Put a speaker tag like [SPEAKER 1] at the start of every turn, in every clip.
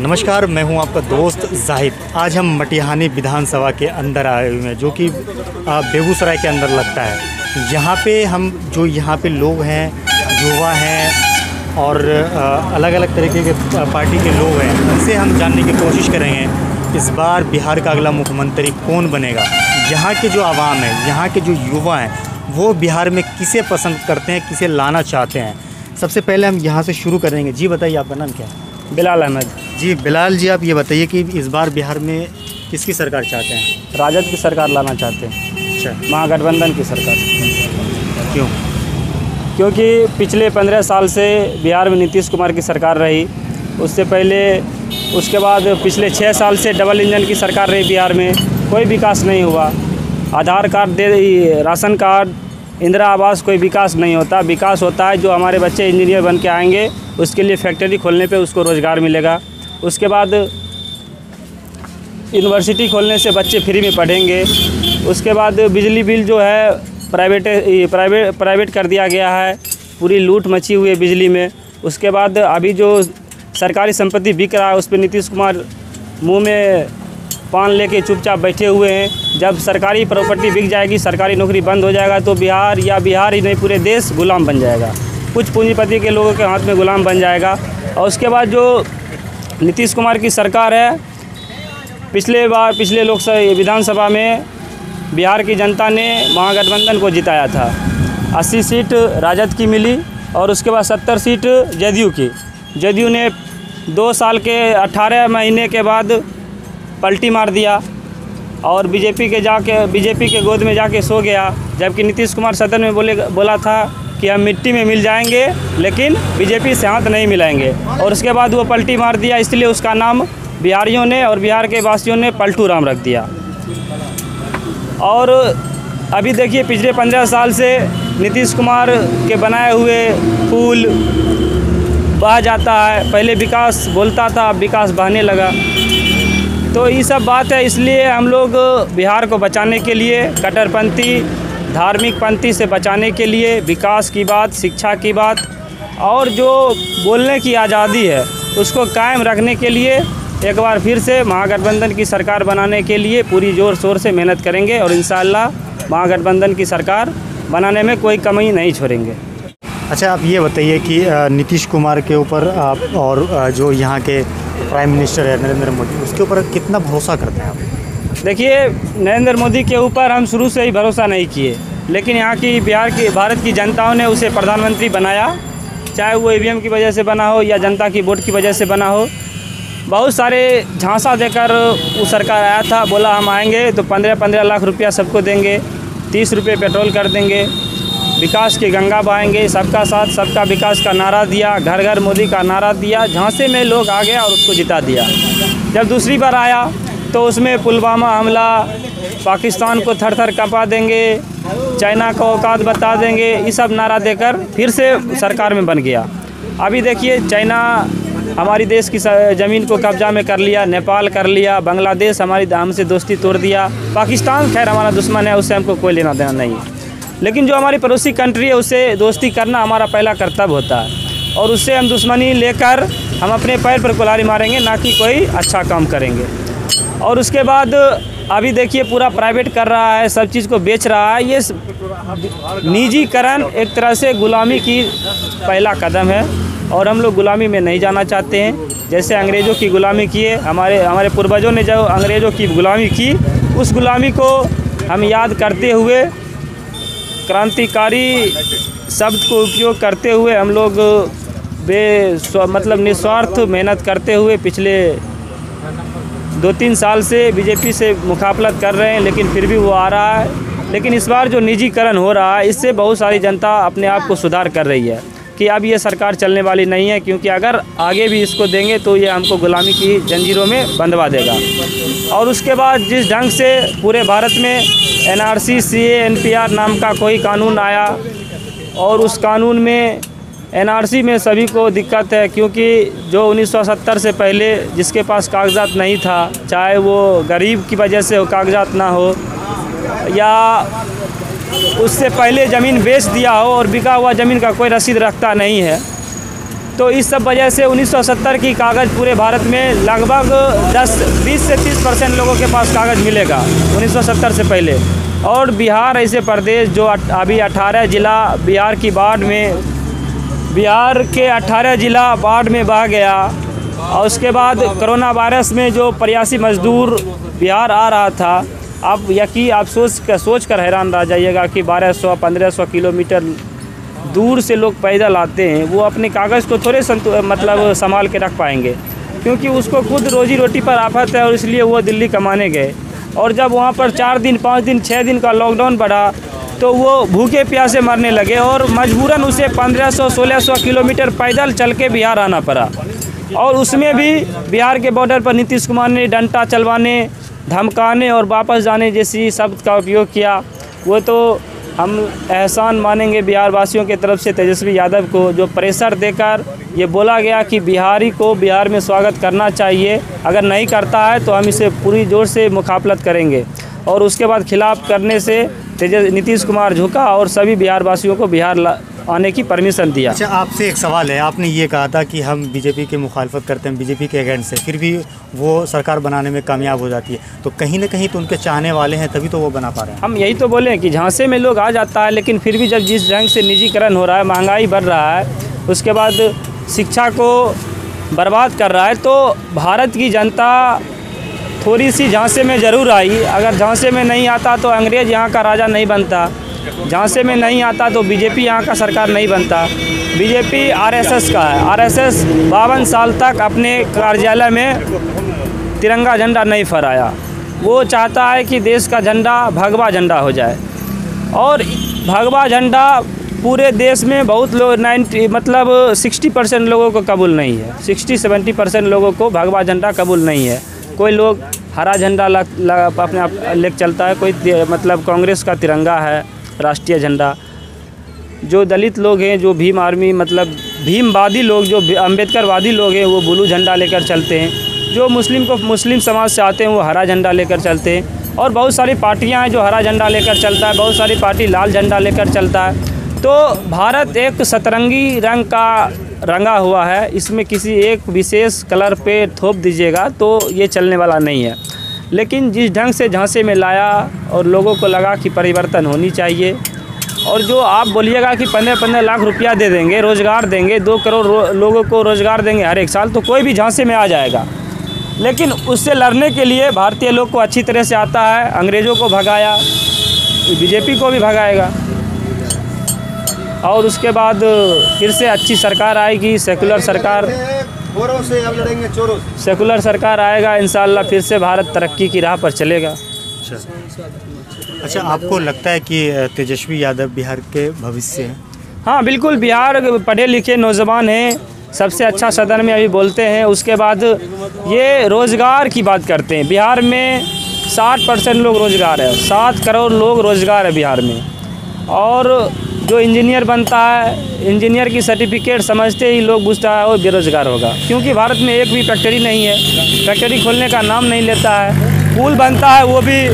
[SPEAKER 1] नमस्कार, मैं हूं आपका दोस्त जाहिद। आज हम मटिहानी विधानसभा के अंदर आए हुए हैं, जो कि बेगूसराय के अंदर लगता है। यहाँ पे हम जो यहाँ पे लोग हैं, युवा हैं और अलग अलग तरीके के पार्टी के लोग हैं, उनसे हम जानने की कोशिश करेंगे इस बार बिहार का अगला मुख्यमंत्री कौन बनेगा। यहाँ के जो आवाम है, यहाँ के जो युवा हैं, वो बिहार में किसे पसंद करते हैं, किसे लाना चाहते हैं। सबसे पहले हम यहाँ से शुरू करेंगे। जी बताइए, आपका नाम क्या है?
[SPEAKER 2] बिलाल अहमद।
[SPEAKER 1] जी बिलाल जी, आप ये बताइए कि इस बार बिहार में किसकी सरकार चाहते हैं?
[SPEAKER 2] राजद की सरकार लाना चाहते हैं।
[SPEAKER 1] अच्छा,
[SPEAKER 2] महागठबंधन की सरकार।
[SPEAKER 1] क्यों?
[SPEAKER 2] क्योंकि पिछले 15 साल से बिहार में नीतीश कुमार की सरकार रही। उससे पहले उसके बाद पिछले 6 साल से डबल इंजन की सरकार रही। बिहार में कोई विकास नहीं हुआ। आधार कार्ड राशन कार्ड, इंदिरा आवास, कोई विकास नहीं होता। विकास होता है जो हमारे बच्चे इंजीनियर बन के आएंगे, उसके लिए फैक्ट्री खोलने पे उसको रोज़गार मिलेगा। उसके बाद यूनिवर्सिटी खोलने से बच्चे फ्री में पढ़ेंगे। उसके बाद बिजली बिल जो है प्राइवेट कर दिया गया है। पूरी लूट मची हुई है बिजली में। उसके बाद अभी जो सरकारी संपत्ति बिक रहा है, उस पर नीतीश कुमार मुंह में पान लेके चुपचाप बैठे हुए हैं। जब सरकारी प्रॉपर्टी बिक जाएगी, सरकारी नौकरी बंद हो जाएगा, तो बिहार ही नहीं पूरे देश गुलाम बन जाएगा। कुछ पूंजीपति के लोगों के हाथ में गुलाम बन जाएगा। और उसके बाद जो नीतीश कुमार की सरकार है, पिछले लोकसभा विधानसभा में बिहार की जनता ने महागठबंधन को जिताया था। 80 सीट राजद की मिली और उसके बाद 70 सीट जदयू की। जदयू ने 2 साल के 18 महीने के बाद पलटी मार दिया और बीजेपी के गोद में जाके सो गया। जबकि नीतीश कुमार सदन में बोला था कि हम मिट्टी में मिल जाएंगे, लेकिन बीजेपी से हाथ नहीं मिलाएंगे। और उसके बाद वो पलटी मार दिया, इसलिए उसका नाम बिहारियों ने और बिहार के वासियों ने पलटू राम रख दिया। और अभी देखिए, पिछले 15 साल से नीतीश कुमार के बनाए हुए पुल बह जाता है। पहले विकास बोलता था, अब विकास बहने लगा। तो ये सब बात है। इसलिए हम लोग बिहार को बचाने के लिए, कट्टरपंथी धार्मिक पंथी से बचाने के लिए, विकास की बात, शिक्षा की बात और जो बोलने की आज़ादी है उसको कायम रखने के लिए एक बार फिर से महागठबंधन की सरकार बनाने के लिए पूरी ज़ोर शोर से मेहनत करेंगे और इंशाअल्लाह महागठबंधन की सरकार बनाने में कोई कमी नहीं छोड़ेंगे।
[SPEAKER 1] अच्छा, आप ये बताइए कि नीतीश कुमार के ऊपर आप और जो यहाँ के प्राइम मिनिस्टर है नरेंद्र मोदी, उसके ऊपर कितना भरोसा करते हैं आप?
[SPEAKER 2] देखिए, नरेंद्र मोदी के ऊपर हम शुरू से ही भरोसा नहीं किए, लेकिन यहाँ की भारत की जनताओं ने उसे प्रधानमंत्री बनाया। चाहे वो ईवीएम की वजह से बना हो या जनता की वोट की वजह से बना हो। बहुत सारे झांसा देकर वो सरकार आया था, बोला हम आएंगे तो 15-15 लाख रुपया सबको देंगे, 30 रुपये पेट्रोल कर देंगे, विकास की गंगा बहाएंगे, सबका साथ सबका विकास का नारा दिया, घर घर मोदी का नारा दिया। झांसे में लोग आ गया और उसको जिता दिया। जब दूसरी बार आया तो उसमें पुलवामा हमला, पाकिस्तान को थर थर काँपा देंगे, चाइना को औकात बता देंगे, ये सब नारा देकर फिर से सरकार में बन गया। अभी देखिए, चाइना हमारी देश की ज़मीन को कब्जा में कर लिया, नेपाल कर लिया, बांग्लादेश हमसे दोस्ती तोड़ दिया। पाकिस्तान खैर हमारा दुश्मन है, उससे हमको कोई लेना देना नहीं है, लेकिन जो हमारी पड़ोसी कंट्री है उससे दोस्ती करना हमारा पहला कर्तव्य होता है। और उससे हम दुश्मनी लेकर हम अपने पैर पर कुल्हाड़ी मारेंगे, ना कि कोई अच्छा काम करेंगे। और उसके बाद अभी देखिए, पूरा प्राइवेट कर रहा है, सब चीज़ को बेच रहा है। ये निजीकरण एक तरह से गुलामी की पहला कदम है और हम लोग गुलामी में नहीं जाना चाहते हैं। जैसे अंग्रेज़ों की गुलामी किए, हमारे पूर्वजों ने जो अंग्रेज़ों की गुलामी की, उस गुलामी को हम याद करते हुए, क्रांतिकारी शब्द को उपयोग करते हुए हम लोग निस्वार्थ मेहनत करते हुए पिछले 2-3 साल से बीजेपी से मुकाबला कर रहे हैं, लेकिन फिर भी वो आ रहा है। लेकिन इस बार जो निजीकरण हो रहा है, इससे बहुत सारी जनता अपने आप को सुधार कर रही है कि अब ये सरकार चलने वाली नहीं है, क्योंकि अगर आगे भी इसको देंगे तो ये हमको गुलामी की जंजीरों में बंधवा देगा। और उसके बाद जिस ढंग से पूरे भारत में NRC, CA, NPR नाम का कोई कानून आया और उस कानून में NRC में सभी को दिक्कत है, क्योंकि जो 1970 से पहले जिसके पास कागजात नहीं था, चाहे वो गरीब की वजह से वो कागजात ना हो या उससे पहले ज़मीन बेच दिया हो और बिका हुआ ज़मीन का कोई रसीद रखता नहीं है, तो इस सब वजह से 1970 की कागज़ पूरे भारत में लगभग 20 से 30% लोगों के पास कागज़ मिलेगा 1970 से पहले। और बिहार ऐसे प्रदेश जो अभी 18 ज़िला बिहार की बाढ़ में, बिहार के 18 ज़िला बाढ़ में बह गया। और उसके बाद कोरोना वायरस में जो प्रवासी मज़दूर बिहार आ रहा था, आप सोच कर हैरान रह जाइएगा कि 1200-1500 किलोमीटर दूर से लोग पैदल आते हैं, वो अपने कागज़ को थोड़े संभाल के रख पाएंगे, क्योंकि उसको खुद रोजी रोटी पर आफत है और इसलिए वो दिल्ली कमाने गए। और जब वहाँ पर 4 दिन 5 दिन 6 दिन का लॉकडाउन बढ़ा तो वो भूखे प्यासे मरने लगे और मजबूरन उसे 1500-1600 किलोमीटर पैदल चल के बिहार आना पड़ा। और उसमें भी बिहार के बॉर्डर पर नीतीश कुमार ने डंडा चलवाने, धमकाने और वापस जाने जैसी शब्द का उपयोग किया। वो तो हम एहसान मानेंगे बिहार वासियों की तरफ से तेजस्वी यादव को, जो प्रेशर देकर ये बोला गया कि बिहारी को बिहार में स्वागत करना चाहिए, अगर नहीं करता है तो हम इसे पूरी जोर से मुकाबलत करेंगे। और उसके बाद खिलाफ करने से नीतीश कुमार झुका और सभी बिहार वासियों को बिहार आने की परमिशन दिया।
[SPEAKER 1] अच्छा, आपसे एक सवाल है। आपने ये कहा था कि हम बीजेपी की मुखालफत करते हैं, बीजेपी के अगेंस्ट से, फिर भी वो सरकार बनाने में कामयाब हो जाती है, तो कहीं ना कहीं तो उनके चाहने वाले हैं तभी तो वो बना पा रहे हैं।
[SPEAKER 2] हम यही तो बोले कि झांसे में लोग आ जाता है, लेकिन फिर भी जब जिस ढंग से निजीकरण हो रहा है, महंगाई बढ़ रहा है, उसके बाद शिक्षा को बर्बाद कर रहा है, तो भारत की जनता थोड़ी सी झांसे में ज़रूर आई। अगर झांसे में नहीं आता तो अंग्रेज़ यहाँ का राजा नहीं बनता, झांसे में नहीं आता तो बीजेपी यहाँ का सरकार नहीं बनता। बीजेपी आरएसएस का है। आरएसएस 52 साल तक अपने कार्यालय में तिरंगा झंडा नहीं फहराया। वो चाहता है कि देश का झंडा भगवा झंडा हो जाए, और भगवा झंडा पूरे देश में बहुत लोग 60% लोगों को कबूल नहीं है। 60-70% लोगों को भगवा झंडा कबूल नहीं है। कोई लोग हरा झंडा अपने आप लेकर चलता है, कोई कांग्रेस का तिरंगा है राष्ट्रीय झंडा। जो दलित लोग हैं, जो भीम आर्मी भीमवादी लोग, जो अम्बेडकरवादी लोग हैं, वो ब्लू झंडा लेकर चलते हैं। जो मुस्लिम समाज से आते हैं वो हरा झंडा लेकर चलते हैं। और बहुत सारी पार्टियां हैं जो हरा झंडा लेकर चलता है, बहुत सारी पार्टी लाल झंडा लेकर चलता है। तो भारत एक सतरंगी रंग का रंगा हुआ है, इसमें किसी एक विशेष कलर पे थोप दीजिएगा तो ये चलने वाला नहीं है। लेकिन जिस ढंग से झांसे में लाया और लोगों को लगा कि परिवर्तन होनी चाहिए, और जो आप बोलिएगा कि 15-15 लाख रुपया दे देंगे, रोज़गार देंगे, 2 करोड़ लोगों को रोज़गार देंगे हर एक साल, तो कोई भी झांसे में आ जाएगा। लेकिन उससे लड़ने के लिए भारतीय लोग को अच्छी तरह से आता है। अंग्रेज़ों को भगाया, बीजेपी को भी भगाएगा, और उसके बाद फिर से अच्छी सरकार आएगी, सेकुलर सरकार आएगा इंशाअल्लाह, फिर से भारत तरक्की की राह पर चलेगा।
[SPEAKER 1] अच्छा, आपको लगता है कि तेजस्वी यादव बिहार के भविष्य हैं?
[SPEAKER 2] हाँ बिल्कुल, बिहार पढ़े लिखे नौजवान हैं, सबसे अच्छा सदन में अभी बोलते हैं। उसके बाद ये रोज़गार की बात करते हैं। बिहार में 60% लोग रोज़गार है, 7 करोड़ लोग रोज़गार है बिहार में। और जो इंजीनियर बनता है, इंजीनियर की सर्टिफिकेट समझते ही लोग पूछता है वो बेरोज़गार होगा, क्योंकि भारत में एक भी फैक्ट्री नहीं है, फैक्ट्री खोलने का नाम नहीं लेता है। पुल बनता है वो भी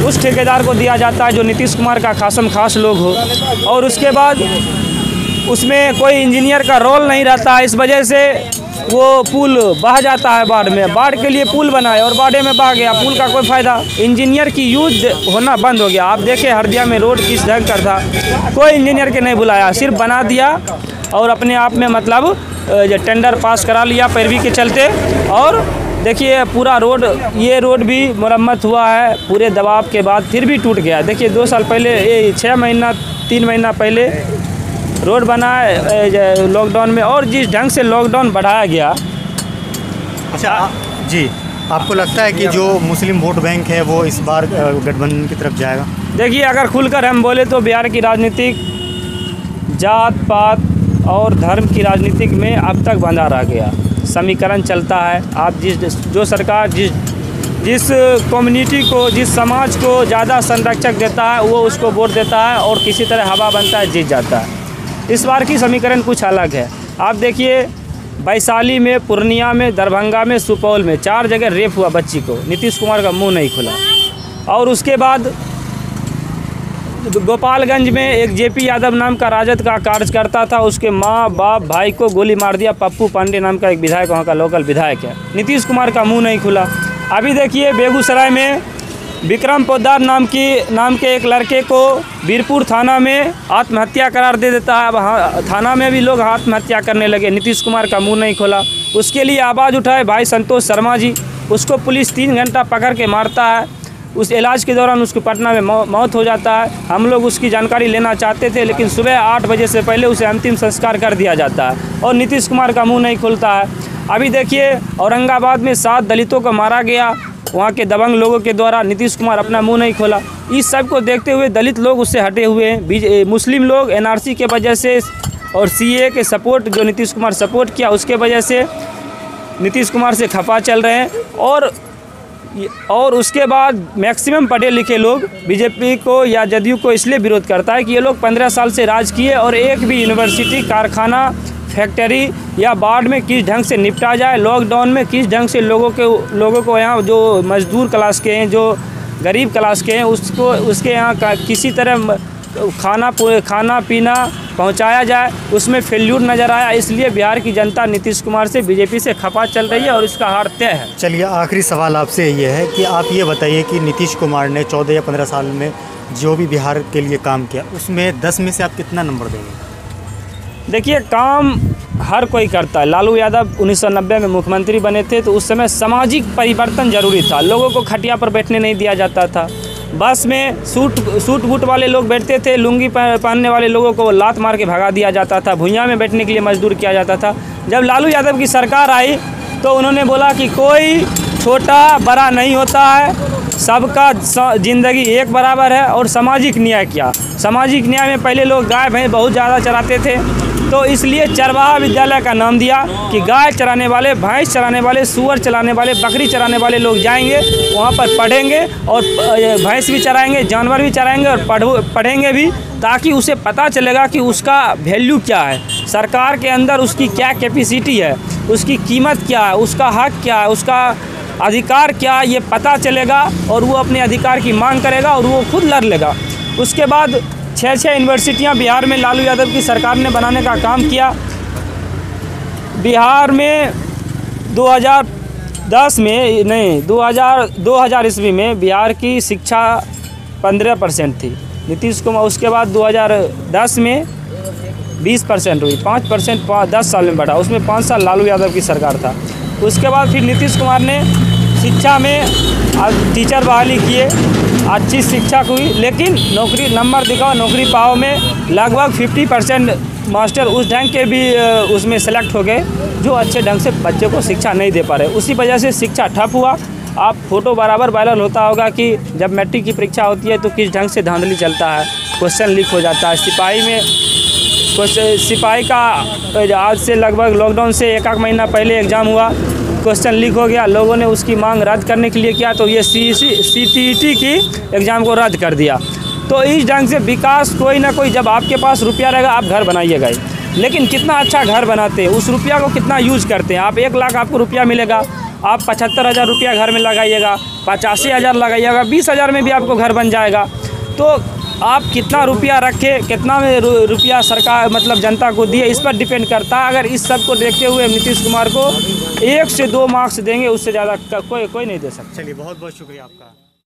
[SPEAKER 2] उस ठेकेदार को दिया जाता है जो नीतीश कुमार का खास लोग हो, और उसके बाद उसमें कोई इंजीनियर का रोल नहीं रहता है। इस वजह से वो पुल बह जाता है बाढ़ में। बाढ़ के लिए पुल बनाए और बाढ़ में बह गया, पुल का कोई फ़ायदा। इंजीनियर की यूज होना बंद हो गया। आप देखें हरदिया में रोड किस ढंग का था, कोई इंजीनियर के नहीं बुलाया, सिर्फ बना दिया और अपने आप में टेंडर पास करा लिया पैरवी के चलते। और देखिए पूरा रोड, ये रोड भी मरम्मत हुआ है पूरे दबाव के बाद, फिर भी टूट गया। देखिए 2 साल पहले, 3 महीना पहले रोड बना है लॉकडाउन में, और जिस ढंग से लॉकडाउन बढ़ाया गया।
[SPEAKER 1] अच्छा जी, आपको लगता है कि जो मुस्लिम वोट बैंक है वो इस बार गठबंधन की तरफ जाएगा?
[SPEAKER 2] देखिए अगर खुलकर हम बोले तो बिहार की राजनीतिक जात पात और धर्म की राजनीतिक में अब तक बंधा रह गया। समीकरण चलता है। आप जो सरकार जिस कम्युनिटी को, जिस समाज को ज़्यादा संरक्षक देता है वो उसको वोट देता है और किसी तरह हवा बनता है, जीत जाता है। इस बार की समीकरण कुछ अलग है। आप देखिए वैशाली में, पूर्णिया में, दरभंगा में, सुपौल में 4 जगह रेप हुआ बच्ची को, नीतीश कुमार का मुंह नहीं खुला। और उसके बाद गोपालगंज में एक जेपी यादव नाम का राजद का कार्यकर्ता था, उसके माँ बाप भाई को गोली मार दिया। पप्पू पांडे नाम का एक विधायक वहाँ का लोकल विधायक है। नीतीश कुमार का मुंह नहीं खुला। अभी देखिए बेगूसराय में विक्रम पोद्दार नाम के एक लड़के को बीरपुर थाना में आत्महत्या करार दे देता है। वहाँ थाना में भी लोग आत्महत्या करने लगे। नीतीश कुमार का मुंह नहीं खोला। उसके लिए आवाज़ उठाए भाई संतोष शर्मा जी। उसको पुलिस 3 घंटा पकड़ के मारता है। उस इलाज के दौरान उसको पटना में मौत हो जाता है। हम लोग उसकी जानकारी लेना चाहते थे, लेकिन सुबह 8 बजे से पहले उसे अंतिम संस्कार कर दिया जाता है और नीतीश कुमार का मुंह नहीं खुलता है। अभी देखिए औरंगाबाद में 7 दलितों को मारा गया वहाँ के दबंग लोगों के द्वारा। नीतीश कुमार अपना मुंह नहीं खोला। इस सब को देखते हुए दलित लोग उससे हटे हुए हैं। मुस्लिम लोग एनआरसी के वजह से और सीए के सपोर्ट जो नीतीश कुमार सपोर्ट किया उसके वजह से नीतीश कुमार से खफा चल रहे हैं। और उसके बाद मैक्सिमम पढ़े लिखे लोग बीजेपी को या जदयू को इसलिए विरोध करता है कि ये लोग 15 साल से राज किए और एक भी यूनिवर्सिटी, कारखाना, फैक्ट्री या बाढ़ में किस ढंग से निपटा जाए, लॉकडाउन में किस ढंग से लोगों को यहाँ जो मजदूर क्लास के हैं, जो गरीब क्लास के हैं, उसके यहाँ किसी तरह खाना पीना पहुँचाया जाए, उसमें फेल्यूर नज़र आया। इसलिए बिहार की जनता नीतीश कुमार से, बीजेपी से खफा चल रही है और इसका हार तय है।
[SPEAKER 1] चलिए आखिरी सवाल आपसे ये है कि आप ये बताइए कि नीतीश कुमार ने 14 या 15 साल में जो भी बिहार के लिए काम किया उसमें 10 में से आप कितना नंबर देंगे?
[SPEAKER 2] देखिए काम हर कोई करता है। लालू यादव 1990 में मुख्यमंत्री बने थे तो उस समय सामाजिक परिवर्तन जरूरी था। लोगों को खटिया पर बैठने नहीं दिया जाता था। बस में सूट बूट वाले लोग बैठते थे, लुंगी पहनने वाले लोगों को लात मार के भगा दिया जाता था। भुइयाँ में बैठने के लिए मजदूर किया जाता था। जब लालू यादव की सरकार आई तो उन्होंने बोला कि कोई छोटा बड़ा नहीं होता है, सबका ज़िंदगी एक बराबर है। और सामाजिक न्याय किया। सामाजिक न्याय में पहले लोग गाय भैंस बहुत ज़्यादा चराते थे तो इसलिए चरवाहा विद्यालय का नाम दिया कि गाय चराने वाले, भैंस चराने वाले, सूअर चराने वाले, बकरी चराने वाले लोग जाएंगे, वहाँ पर पढ़ेंगे और भैंस भी चराएंगे, जानवर भी चराएंगे और पढ़ेंगे भी, ताकि उसे पता चलेगा कि उसका वैल्यू क्या है, सरकार के अंदर उसकी क्या कैपेसिटी है, उसकी कीमत क्या है, उसका हक क्या है, उसका अधिकार क्या है, ये पता चलेगा और वो अपने अधिकार की मांग करेगा और वो खुद लड़ लेगा। उसके बाद 6 यूनिवर्सिटियां बिहार में लालू यादव की सरकार ने बनाने का काम किया। बिहार में 2000 ईस्वी में बिहार की शिक्षा 15% थी। नीतीश कुमार उसके बाद 2010 में 20% हुई, 5% 10 साल में बढ़ा। उसमें 5 साल लालू यादव की सरकार था। उसके बाद फिर नीतीश कुमार ने शिक्षा में टीचर बहाली किए, अच्छी शिक्षा हुई, लेकिन नौकरी नंबर दिखाओ नौकरी पाओ में लगभग 50% मास्टर उस ढंग के भी उसमें सेलेक्ट हो गए जो अच्छे ढंग से बच्चे को शिक्षा नहीं दे पा रहे। उसी वजह से शिक्षा ठप हुआ। आप फोटो बराबर वायरल होता होगा कि जब मैट्रिक की परीक्षा होती है तो किस ढंग से धांधली चलता है, क्वेश्चन लीक हो जाता है। सिपाही का आज से लगभग लॉकडाउन से 1 महीना पहले एग्ज़ाम हुआ, क्वेश्चन लीक हो गया। लोगों ने उसकी मांग रद्द करने के लिए किया तो ये CTET की एग्ज़ाम को रद्द कर दिया। तो इस ढंग से विकास कोई ना कोई, जब आपके पास रुपया रहेगा आप घर बनाइएगा ही, लेकिन कितना अच्छा घर बनाते हैं, उस रुपया को कितना यूज करते हैं। आप 1 लाख आपको रुपया मिलेगा, आप 75,000 रुपया घर में लगाइएगा, 85,000 लगाइएगा, 20,000 में भी आपको घर बन जाएगा। तो आप कितना रुपया रखें, कितना में रुपया सरकार मतलब जनता को दिए, इस पर डिपेंड करता है। अगर इस सब को देखते हुए नीतीश कुमार को 1 से 2 मार्क्स देंगे, उससे ज़्यादा कोई नहीं दे सकता।
[SPEAKER 1] चलिए बहुत बहुत शुक्रिया आपका।